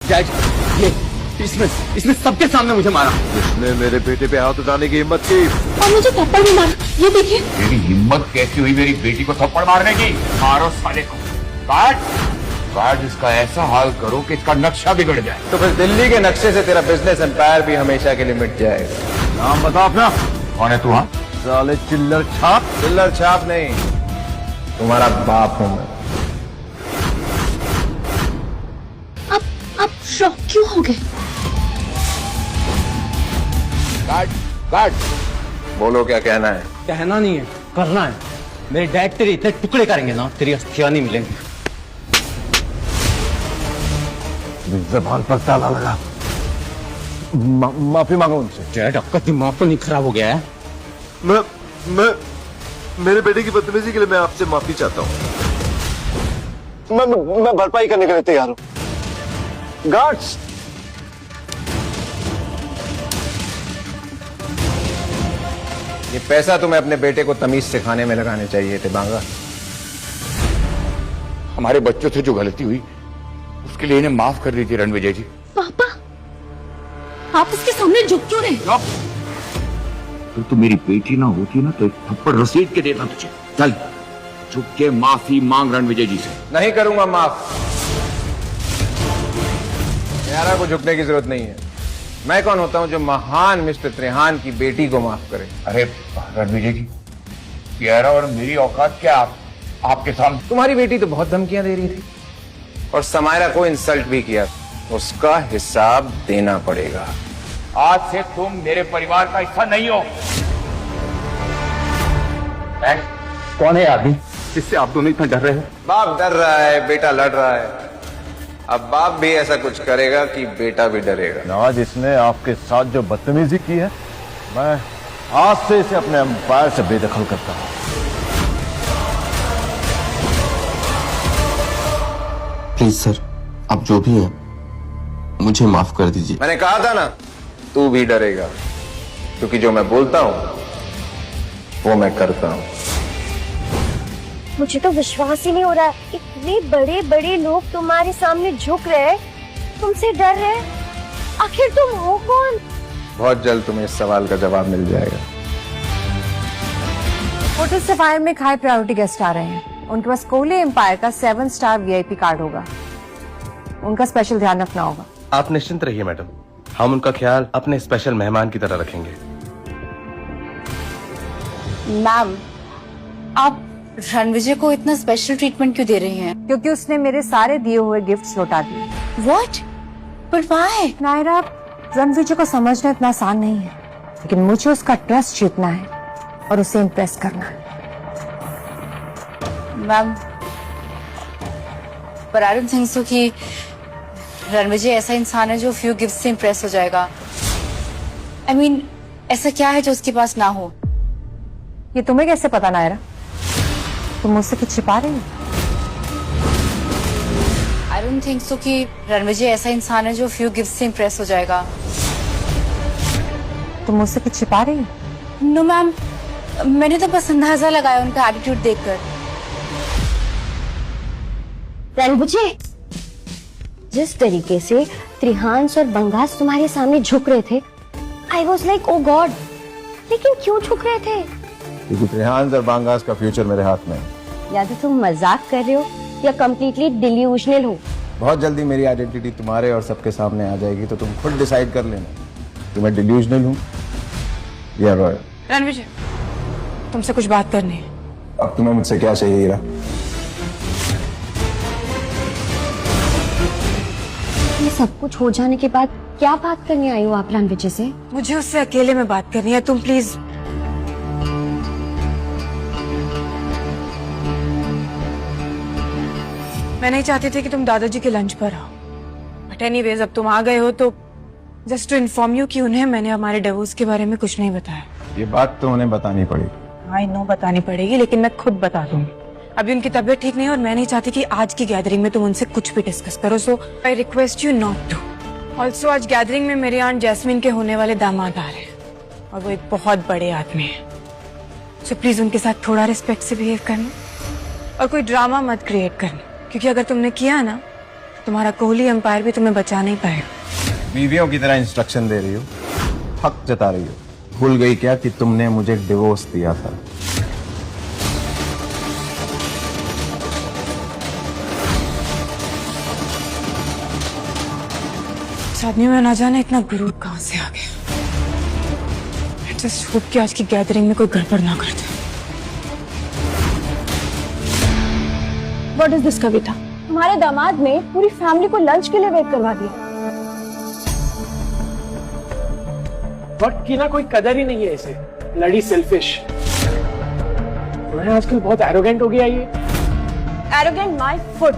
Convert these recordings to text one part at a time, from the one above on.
Dad, ये इसने सबके सामने मुझे मारा। इसने मेरे बेटे पे हाथ उठाने की हिम्मत की और मुझे थप्पड़ भी मारा। ये देखिए। तेरी हिम्मत कैसी हुई मेरी बेटी को थप्पड़ मारने की? मारो साले को। काट इसका ऐसा हाल करो कि इसका नक्शा बिगड़ जाए। तो फिर दिल्ली के नक्शे से तेरा बिजनेस एम्पायर भी हमेशा के लिए मिट जाएगा। नाम बता अपना। कौन है तू? हाँ साले चिल्लर छाप। चिल्लर छाप नहीं, तुम्हारा बाप हूं मैं। आप शॉक क्यों हो गए? काट बोलो, क्या कहना है? कहना नहीं है, करना है। मेरे डैड तेरे इतने टुकड़े करेंगे ना, तेरी अस्थियां नहीं मिलेंगी। जबान पर ताला लगा। माफी मांगो उनसे। डैड, आपका दिमाग तो नहीं खराब हो गया है? मैं मेरे बेटे की बदतमीजी के लिए मैं आपसे माफी चाहता हूँ। मैं भरपाई करने के लिए तैयार हूँ। गार्ड्स, ये पैसा तुम्हें अपने बेटे को तमीज सिखाने में लगाने चाहिए थे बांगा। हमारे बच्चों से जो गलती हुई उसके लिए इन्हें माफ कर दीजिए रणविजय जी। पापा, आप इसके सामने झुक क्यों रहे? तो तू मेरी बेटी ना होती ना तो एक थप्पड़ रसीद के देता तुझे। चल झुक के माफी मांग रणविजय जी से। नहीं करूंगा माफ। यारा को झुकने की जरूरत नहीं है। मैं कौन होता हूं जो महान मिस्टर त्रिहान की बेटी को माफ करे? अरे रणविजय जी, यारा और मेरी औकात क्या आपके सामने? तुम्हारी बेटी तो बहुत धमकियां दे रही थी और समायरा को इंसल्ट भी किया। उसका हिसाब देना पड़ेगा। आज से तुम मेरे परिवार का हिस्सा नहीं हो। कौन है आदमी जिससे आप दोनों इतना डर रहे हो? बाप डर रहा है, बेटा लड़ रहा है। अब बाप भी ऐसा कुछ करेगा कि बेटा भी डरेगा। आज इसने आपके साथ जो बदतमीजी की है, मैं आज से इसे अपने एम्पायर से बेदखल करता हूं। प्लीज सर, आप जो भी हैं मुझे माफ कर दीजिए। मैंने कहा था ना, तू भी डरेगा, क्योंकि जो मैं बोलता हूं वो मैं करता हूं। मुझे तो विश्वास ही नहीं हो रहा है, इतने बड़े बड़े लोग तुम्हारे सामने झुक रहे हैं, तुमसे डर रहे हैं। आखिर तुम हो कौन? बहुत जल्द तुम्हें इस सवाल का जवाब मिल जाएगा। होटल सफायर में एक हाई प्रायोरिटी गेस्ट आ रहे हैं। उनके पास कोहली एम्पायर का 7 स्टार VIP कार्ड होगा। उनका स्पेशल ध्यान रखना होगा। आप निश्चिंत रहिए मैडम, हम उनका ख्याल अपने स्पेशल मेहमान की तरह रखेंगे। मैम, आप रणविजय को इतना स्पेशल ट्रीटमेंट क्यों दे रही हैं? क्योंकि उसने मेरे सारे दिए हुए गिफ्ट्स लौटा दिए। What? But why? Naira, Ranvijay को समझना इतना आसान नहीं है, लेकिन मुझे उसका ट्रस्ट जीतना है और उसे इम्प्रेस करना है। मैम, पर आई डोंट थिंक सो कि रणविजय ऐसा इंसान है जो फ्यू गिफ्ट से इम्प्रेस हो जाएगा। I mean, ऐसा क्या है जो उसके पास ना हो? ये तुम्हें कैसे पता नायरा? तुम मुझसे कुछ छिपा रही हो? आई डोंट थिंक सो कि रणविजय ऐसा इंसान है जो फ्यू गिफ्ट से इम्प्रेस हो जाएगा। तुम मुझसे कुछ छिपा रही हो? नो मैम, मैंने तो बस अंदाजा लगाया उनका एटीट्यूड देखकर। रणविजय, जिस तरीके से त्रिहांस और बंगास तुम्हारे सामने झुक रहे थे, I was like oh God. लेकिन क्यों झुक रहे थे? क्योंकि त्रिहान और बांगास का फ्यूचर मेरे हाथ में है। या तो तुम मजाक कर रहे हो या कम्प्लीटली डिल्यूजनल हो। बहुत जल्दी मेरी आइडेंटिटी तुम्हारे और सबके सामने आ जाएगी, तो तुम खुद डिसाइड कर लेना कि मैं डिल्यूजनल हूँ या रॉयल। रणविजय, तुमसे कुछ बात करनी है। अब तुम्हें मुझसे क्या चाहिए हीरा? ये सब कुछ हो जाने के बाद क्या बात करने आई हो आप रणविजय से? मुझे उससे अकेले में बात करनी है, तुम प्लीज। मैं नहीं चाहती थी कि तुम दादाजी के लंच पर आओ, बट एनीवेज अब तुम आ गए हो तो जस्ट टू इन्फॉर्म यू कि उन्हें मैंने हमारे डिवोर्स के बारे में कुछ नहीं बताया। ये बात तो उन्हें बतानी पड़ेगी। आई नो बतानी पड़ेगी, लेकिन मैं खुद बता दूंगी। अभी उनकी तबीयत ठीक नहीं है और मैं नहीं चाहती कि आज की गैदरिंग में तुम उनसे कुछ भी डिस्कस करो, so I request you not to. Also आज गैदरिंग में मेरी आंट जैस्मिन के होने वाले दामाद आ रहे हैं और वो एक बहुत बड़े आदमी है, सो प्लीज उनके साथ थोड़ा रिस्पेक्ट से बिहेव करना और कोई ड्रामा मत क्रिएट करना, क्योंकि अगर तुमने किया ना तुम्हारा कोहली एम्पायर भी तुम्हें बचा नहीं पाएगा। बीवियों की तरह इंस्ट्रक्शन दे रही हो, हक जता रही हो। भूल गई क्या कि तुमने मुझे डिवोर्स दिया था? इस आदमी में ना जाने इतना गुरूर कहां से आ गया। जस्ट होप कि आज की गैदरिंग में कोई गड़बड़ ना कर दे। व्हाट इज दिस कविता? हमारे दामाद ने पूरी फैमिली को लंच के लिए वेट करवा दिया। वक्त की ना कोई कदर ही नहीं है इसे, लड़ी सेल्फिश। मैं आजकल बहुत एरोगेंट हो गया ये। Arrogant my foot.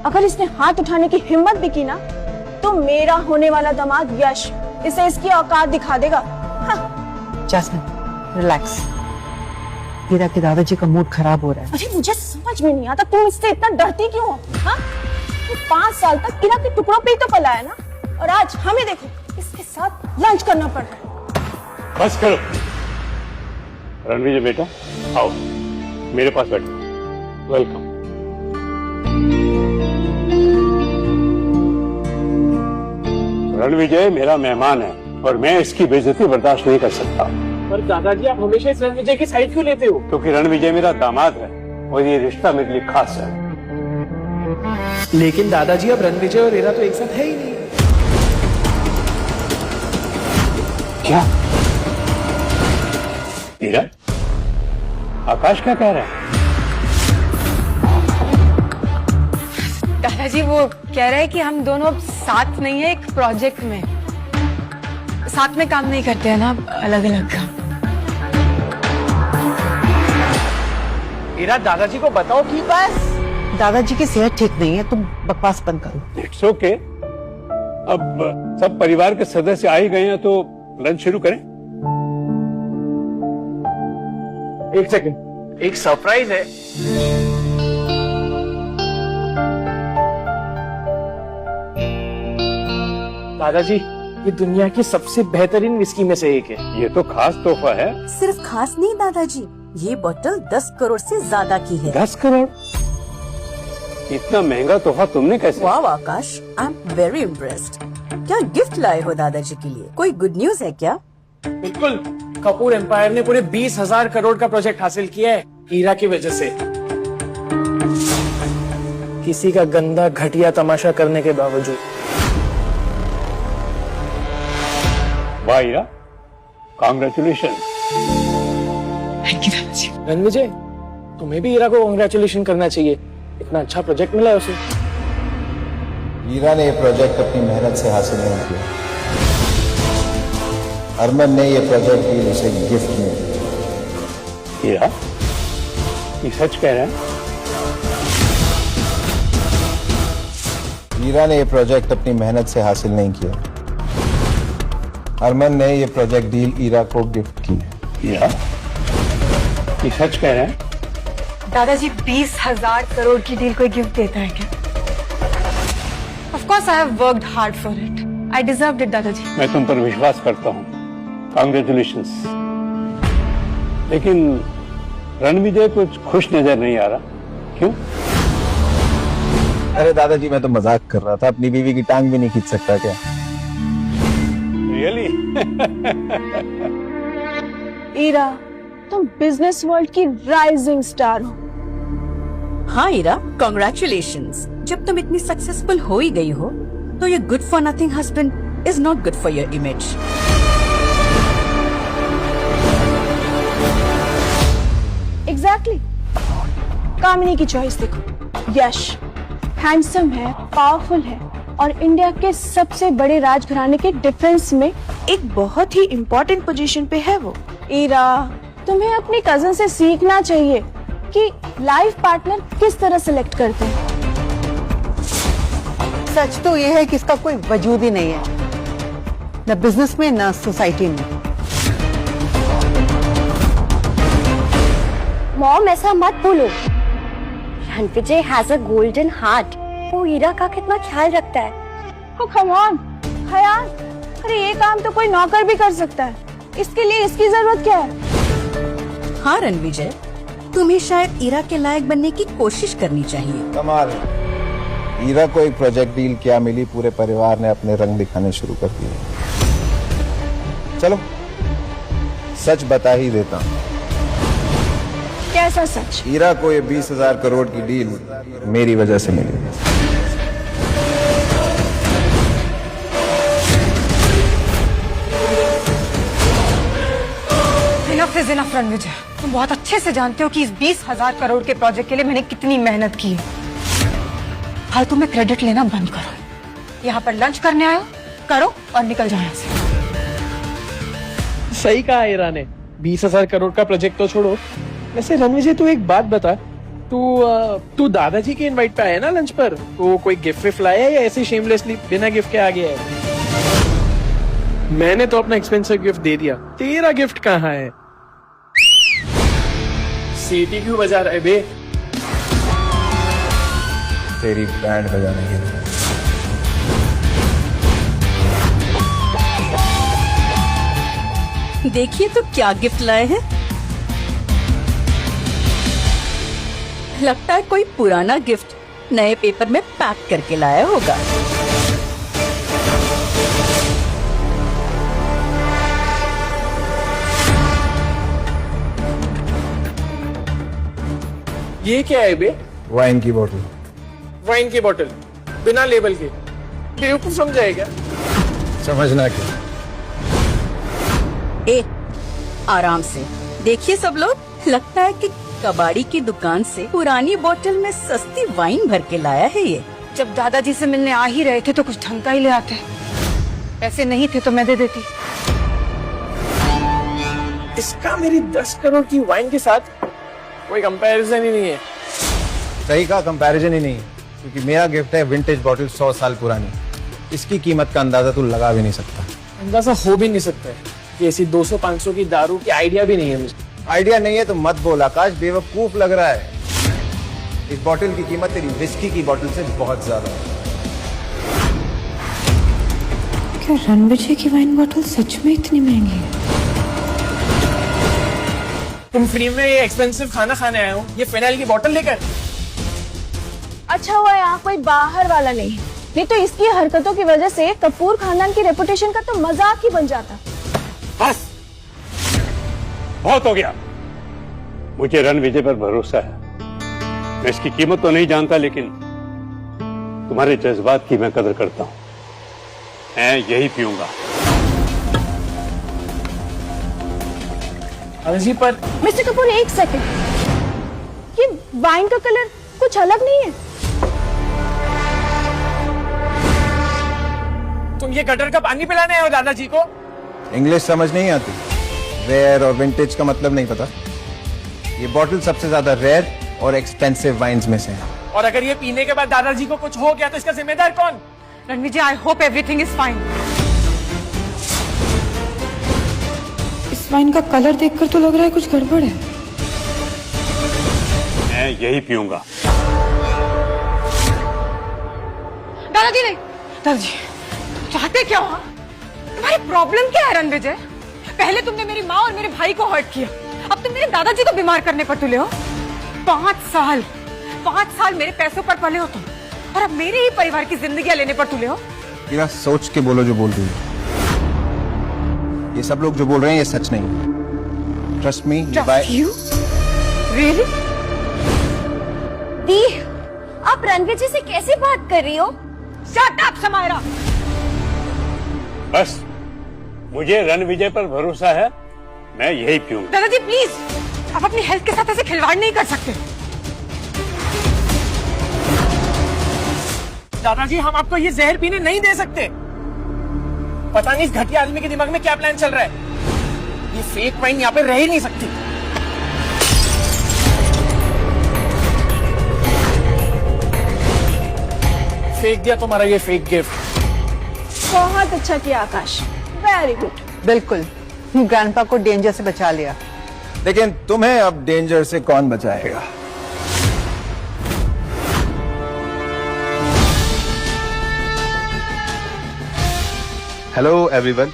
अगर इसने हाथ उठाने की हिम्मत भी की ना तो मेरा होने वाला दामाद यश इसे इसकी औकात दिखा देगा। Jasmine, relax. हीरा के दादाजी का मूड खराब हो रहा है। अरे मुझे समझ में नहीं आता तुम इससे इतना डरती क्यों हो? हाँ? 5 साल तक हीरा के टुकड़ों पे ही तो पला है ना, और आज हमें देखो इसके साथ लंच करना पड़ रहा है। बस करो रणवीर बेटा, आओ मेरे पास बैठो। वेलकम। रणविजय मेरा मेहमान है और मैं इसकी बेइज्जती बर्दाश्त नहीं कर सकता। पर दादाजी आप हमेशा इस रणविजय की साइड क्यों लेते हो? क्योंकि रणविजय मेरा दामाद है और ये रिश्ता मेरे लिए खास है। लेकिन दादाजी अब रणविजय और हीरा तो एक साथ है ही नहीं। क्या? हीरा, आकाश क्या कह रहा है? दादाजी वो कह रहे हैं कि हम दोनों अब साथ नहीं है, एक प्रोजेक्ट में साथ में काम नहीं करते हैं ना, अलग अलग काम। हीरा, दादाजी को बताओ कि बस दादाजी की सेहत ठीक नहीं है, तुम बकवास बंद करो। It's okay. अब सब परिवार के सदस्य आ ही गए हैं तो लंच शुरू करें। एक सेकंड, एक सरप्राइज है। दादाजी, ये दुनिया की सबसे बेहतरीन विस्की में से एक है। ये तो खास तोहफा है। सिर्फ खास नहीं दादाजी, ये बोतल 10 करोड़ से ज्यादा की है। 10 करोड़? इतना महंगा तोहफा तुमने कैसे? वाह आकाश, आई एम वेरी इम्प्रेस्ड। क्या गिफ्ट लाए हो दादाजी के लिए? कोई गुड न्यूज है क्या? बिल्कुल, कपूर एम्पायर ने पूरे 20,000 करोड़ का प्रोजेक्ट हासिल किया है हीरा की वजह से। किसी का गंदा घटिया तमाशा करने के बावजूद। वाह हीरा, कांग्रेचुलेशन। थैंक यू दादाजी। रणविजय, तुम्हें भी हीरा को कांग्रेचुलेशन करना चाहिए, इतना अच्छा प्रोजेक्ट मिला है उसे। हीरा ने ये प्रोजेक्ट अपनी मेहनत से हासिल नहीं किया। अरमान ने ये प्रोजेक्ट डील उसे गिफ्ट में दी। हीरा, ये सच कह रहे हैं? हीरा ने ये प्रोजेक्ट अपनी मेहनत से हासिल नहीं किया। अरमान ने ये प्रोजेक्ट डील हीरा को गिफ्ट की। हीरा, ये सच कह रहे हैं? दादाजी 20,000 करोड़ की डील कोई गिफ्ट देता है क्या? Of course I have worked hard for it. I deserved it, दादाजी। मैं तुम पर विश्वास करता हूँ, कांग्रेचुलेशंस। लेकिन रणविजय कुछ खुश नजर नहीं आ रहा, क्यों? अरे दादाजी, मैं तो मजाक कर रहा था। अपनी बीवी की टांग भी नहीं खींच सकता क्या? रियली? हीरा, तुम बिजनेस वर्ल्ड की राइजिंग स्टार हो। हाँ हीरा, कॉन्ग्रेचुलेशंस। जब तुम इतनी सक्सेसफुल हो ही गई हो तो ये good for nothing husband is not good for your image. Exactly. Kamini की चॉइस देखो। यश हैंडसम है, पावरफुल है और इंडिया के सबसे बड़े राजघराने के डिफेंस में एक बहुत ही इम्पोर्टेंट पोजीशन पे है वो। हीरा, तुम्हें अपनी कजन से सीखना चाहिए कि लाइफ पार्टनर किस तरह सिलेक्ट करते हैं। सच तो ये है कि इसका कोई वजूद ही नहीं है, न बिजनेस में न सोसाइटी में। मॉम, ऐसा मत बोलो। Ranvijay has a golden heart. वो हीरा का कितना ख्याल रखता है। Oh, come on, ख्याल? अरे ये काम तो कोई नौकर भी कर सकता है, इसके लिए इसकी जरूरत क्या है? हाँ रणविजय, तुम्हें शायद हीरा के लायक बनने की कोशिश करनी चाहिए। कमाल, हीरा को एक प्रोजेक्ट डील क्या मिली, पूरे परिवार ने अपने रंग दिखाने शुरू कर दिए। चलो सच बता ही देता हूं। कैसा सच? हीरा को ये 20,000 करोड़ की डील मेरी वजह से मिली। इनफ इज इनफ रणविजय, तुम बहुत अच्छे से जानते हो कि इस 20,000 करोड़ के प्रोजेक्ट के लिए मैंने कितनी मेहनत की है। फालतू में क्रेडिट लेना बंद करो। यहाँ पर लंच करने आए हो, करो और निकल जाओ यहाँ से। सही कहा हीरा ने, 20,000 करोड़ का प्रोजेक्ट तो छोड़ो। वैसे रणविजय तू एक बात बता, तू दादाजी के इनवाइट पे आया ना लंच पर, तो कोई गिफ्ट विफ्ट लाया है या ऐसे शेमलेसली बिना गिफ्ट के आ गया है? मैंने तो अपना एक्सपेंसिव गिफ्ट दे दिया, तेरा गिफ्ट कहाँ है? सीटी क्यों बजा रहा है बे? तेरी बैंड बजाने के लिए। देखिए तो क्या गिफ्ट लाए हैं। लगता है कोई पुराना गिफ्ट नए पेपर में पैक करके लाया होगा। ये क्या है बे? वाइन की बोतल। वाइन की बोतल बिना लेबल के? बेवकूफ समझाएगा। समझना क्या? ए, आराम से देखिए सब लोग, लगता है कि कबाड़ी की दुकान से पुरानी बोतल में सस्ती वाइन भर के लाया है ये। जब दादाजी से मिलने आ ही रहे थे तो कुछ ढंग का ही ले आते। ऐसे नहीं थे तो मैं दे देती। इसका मेरी 10 करोड़ की वाइन के साथ कोई कंपैरिजन ही नहीं है। सही कहा, कंपैरिजन ही नहीं, क्योंकि मेरा गिफ्ट है विंटेज बॉटल 100 साल पुरानी। इसकी कीमत का अंदाजा तू लगा भी नहीं सकता। अंदाजा हो भी नहीं सकता है कि ऐसी 200-500 की दारू की आइडिया भी नहीं है मुझे। आइडिया नहीं है तो मत बोल आकाश, बेवकूफ लग रहा है। इस बॉटल की कीमत तेरी विस्की की बॉटल से बहुत ज्यादा है। क्या रणविजय की वाइन बॉटल सच में इतनी महंगी है? तुम फ्री में ये एक्सपेंसिव खाना खाने आए हो, ये फिनाइल की बोतल लेकर? अच्छा हुआ यहाँ कोई बाहर वाला नहीं तो इसकी हरकतों की वजह से कपूर खानदान की रेपुटेशन का तो मजाक ही बन जाता। बस बहुत हो गया। मुझे रणविजय पर भरोसा है। मैं इसकी कीमत तो नहीं जानता, लेकिन तुम्हारे जज्बात की मैं कदर करता हूं। मैं यही पीऊंगा। जी पर मिस्टर कपूर एक सेकंड, ये वाइन का कलर कुछ अलग नहीं है? तुम ये गटर का पानी पिलाने आए हो दादाजी को? इंग्लिश समझ नहीं आती? रेयर और विंटेज का मतलब नहीं पता? ये बॉटल सबसे ज्यादा रेयर और एक्सपेंसिव वाइन्स में से है। और अगर ये पीने के बाद दादाजी को कुछ हो गया तो इसका जिम्मेदार कौन? Ranvijay, I hope everything is fine. इस वाइन का कलर देखकर तो लग रहा है कुछ गड़बड़ है। मैं यही पीऊंगा। दादाजी नहीं, दादाजी चाहते क्या हो? तुम्हारी प्रॉब्लम क्या है रणविजय? पहले तुमने मेरी माँ और मेरे भाई को हर्ट किया, अब तुम मेरे दादाजी को बीमार करने पर तुले हो। 5 साल मेरे पैसों पर पले हो तुम, और अब मेरे ही परिवार की जिंदगियां लेने पर तुले हो। हीरा, सोच के बोलो जो बोल रही हो। ये सब लोग जो बोल रहे हैं ये सच नहीं। Trust me. You really? दी, आप रणविजय से कैसे बात कर रही हो? Shut up Samaira. बस मुझे रणविजय पर भरोसा है, मैं यही पीऊंगा। दादाजी प्लीज, आप अपनी हेल्थ के साथ ऐसे खिलवाड़ नहीं कर सकते। दादाजी, हम आपको ये जहर पीने नहीं दे सकते। पता नहीं इस घटिया आदमी के दिमाग में क्या प्लान चल रहा है। ये फेक वाइन यहाँ पे रह ही नहीं सकती। फेंक दिया तुम्हारा ये फेक गिफ्ट। बहुत अच्छा किया आकाश, वेरी गुड। बिल्कुल, ग्रैंडपा को डेंजर से बचा लिया। लेकिन तुम्हें अब डेंजर से कौन बचाएगा? Hello everyone,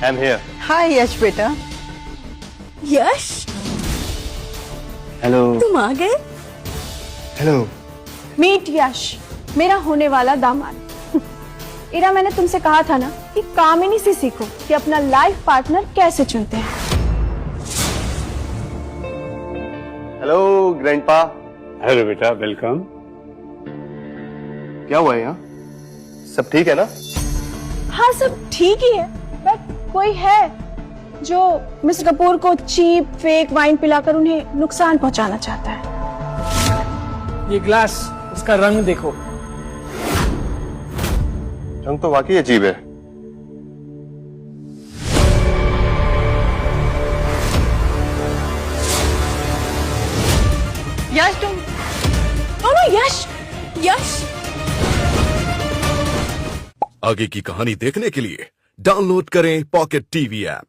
I am here. Hi Yash बेटा। यश, हेलो। तुम आ गए? हेलो। मीट यश, मेरा होने वाला दामाद। इरा, मैंने तुमसे कहा था ना कि कामिनी से सीखो कि अपना लाइफ पार्टनर कैसे चुनते हैं। Hello grandpa. हेलो बेटा, वेलकम। क्या हुआ है यहाँ? सब ठीक है ना? हाँ, सब ठीक ही है, बट कोई है जो मिस्टर कपूर को चीप फेक वाइन पिलाकर उन्हें नुकसान पहुंचाना चाहता है। ये ग्लास, इसका रंग देखो। रंग तो वाकई अजीब है। यश, तुम दोनों, यश यश। आगे की कहानी देखने के लिए डाउनलोड करें पॉकेट टीवी ऐप।